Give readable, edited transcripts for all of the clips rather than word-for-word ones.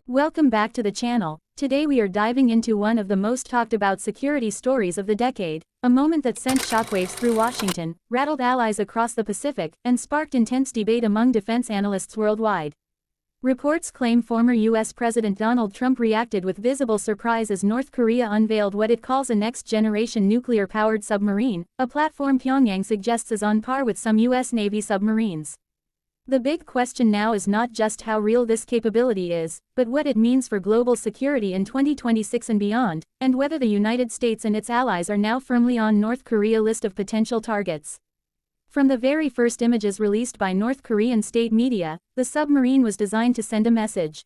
Welcome back to the channel. Today we are diving into one of the most talked about security stories of the decade, a moment that sent shockwaves through Washington, rattled allies across the Pacific, and sparked intense debate among defense analysts worldwide. Reports claim former US President Donald Trump reacted with visible surprise as North Korea unveiled what it calls a next-generation nuclear-powered submarine, a platform Pyongyang suggests is on par with some US Navy submarines. The big question now is not just how real this capability is, but what it means for global security in 2026 and beyond, and whether the United States and its allies are now firmly on North Korea's list of potential targets. From the very first images released by North Korean state media, the submarine was designed to send a message.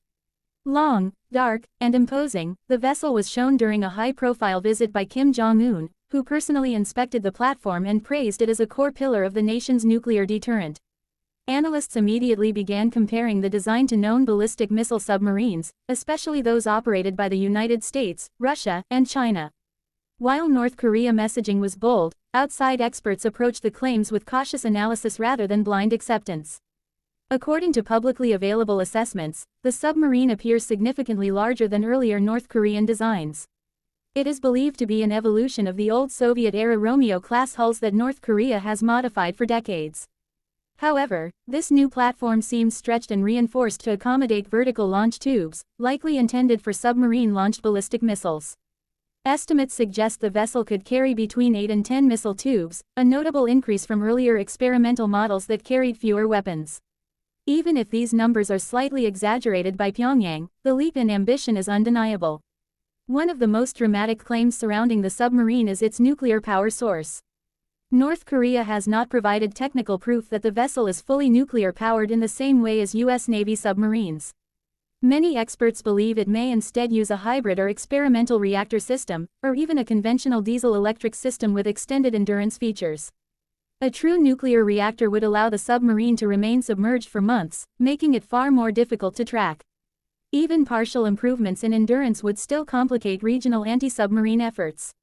Long, dark, and imposing, the vessel was shown during a high-profile visit by Kim Jong Un, who personally inspected the platform and praised it as a core pillar of the nation's nuclear deterrent. Analysts immediately began comparing the design to known ballistic missile submarines, especially those operated by the United States, Russia, and China. While North Korea messaging was bold, outside experts approached the claims with cautious analysis rather than blind acceptance. According to publicly available assessments, the submarine appears significantly larger than earlier North Korean designs. It is believed to be an evolution of the old Soviet-era Romeo-class hulls that North Korea has modified for decades. However, this new platform seems stretched and reinforced to accommodate vertical launch tubes, likely intended for submarine-launched ballistic missiles. Estimates suggest the vessel could carry between 8 and 10 missile tubes, a notable increase from earlier experimental models that carried fewer weapons. Even if these numbers are slightly exaggerated by Pyongyang, the leap in ambition is undeniable. One of the most dramatic claims surrounding the submarine is its nuclear power source. North Korea has not provided technical proof that the vessel is fully nuclear-powered in the same way as US Navy submarines. Many experts believe it may instead use a hybrid or experimental reactor system, or even a conventional diesel-electric system with extended endurance features. A true nuclear reactor would allow the submarine to remain submerged for months, making it far more difficult to track. Even partial improvements in endurance would still complicate regional anti-submarine efforts.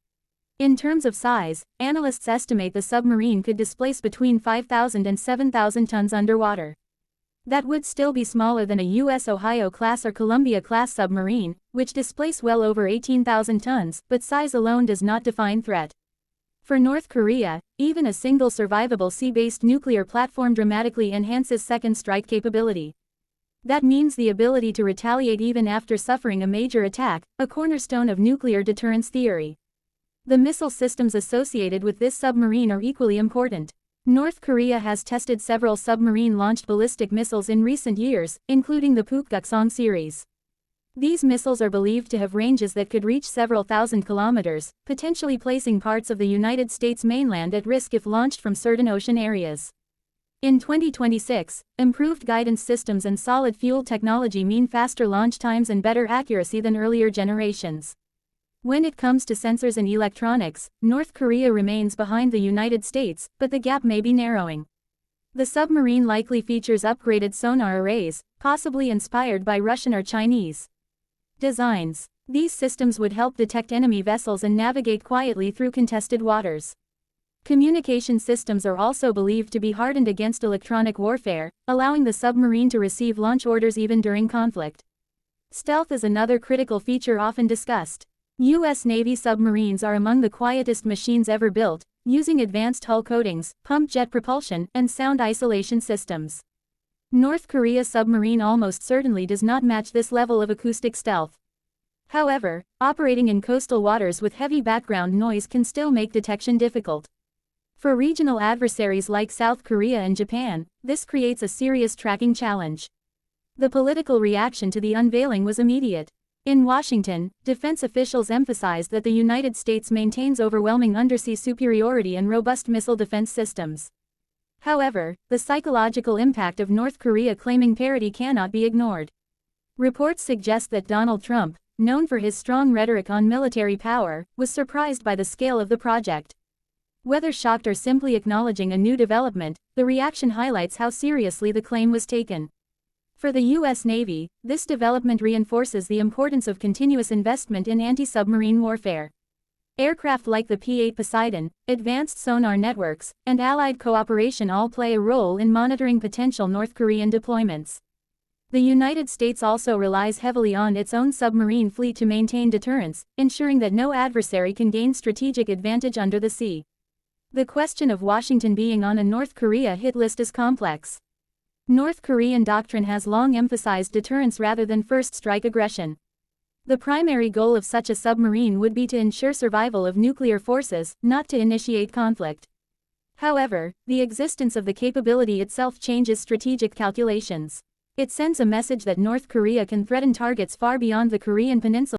In terms of size, analysts estimate the submarine could displace between 5,000 and 7,000 tons underwater. That would still be smaller than a U.S. Ohio-class or Columbia-class submarine, which displace well over 18,000 tons, but size alone does not define threat. For North Korea, even a single survivable sea-based nuclear platform dramatically enhances second strike capability. That means the ability to retaliate even after suffering a major attack, a cornerstone of nuclear deterrence theory. The missile systems associated with this submarine are equally important. North Korea has tested several submarine-launched ballistic missiles in recent years, including the Pukguksong series. These missiles are believed to have ranges that could reach several thousand kilometers, potentially placing parts of the United States mainland at risk if launched from certain ocean areas. In 2026, improved guidance systems and solid fuel technology mean faster launch times and better accuracy than earlier generations. When it comes to sensors and electronics, North Korea remains behind the United States, but the gap may be narrowing. The submarine likely features upgraded sonar arrays, possibly inspired by Russian or Chinese designs. These systems would help detect enemy vessels and navigate quietly through contested waters. Communication systems are also believed to be hardened against electronic warfare, allowing the submarine to receive launch orders even during conflict. Stealth is another critical feature often discussed. U.S. Navy submarines are among the quietest machines ever built, using advanced hull coatings, pumped jet propulsion, and sound isolation systems. North Korea's submarine almost certainly does not match this level of acoustic stealth. However, operating in coastal waters with heavy background noise can still make detection difficult. For regional adversaries like South Korea and Japan, this creates a serious tracking challenge. The political reaction to the unveiling was immediate. In Washington, defense officials emphasized that the United States maintains overwhelming undersea superiority and robust missile defense systems. However, the psychological impact of North Korea claiming parity cannot be ignored. Reports suggest that Donald Trump, known for his strong rhetoric on military power, was surprised by the scale of the project. Whether shocked or simply acknowledging a new development, the reaction highlights how seriously the claim was taken. For the U.S. Navy, this development reinforces the importance of continuous investment in anti-submarine warfare. Aircraft like the P-8 Poseidon, advanced sonar networks, and allied cooperation all play a role in monitoring potential North Korean deployments. The United States also relies heavily on its own submarine fleet to maintain deterrence, ensuring that no adversary can gain strategic advantage under the sea. The question of Washington being on a North Korea hit list is complex. North Korean doctrine has long emphasized deterrence rather than first-strike aggression. The primary goal of such a submarine would be to ensure survival of nuclear forces, not to initiate conflict. However, the existence of the capability itself changes strategic calculations. It sends a message that North Korea can threaten targets far beyond the Korean Peninsula.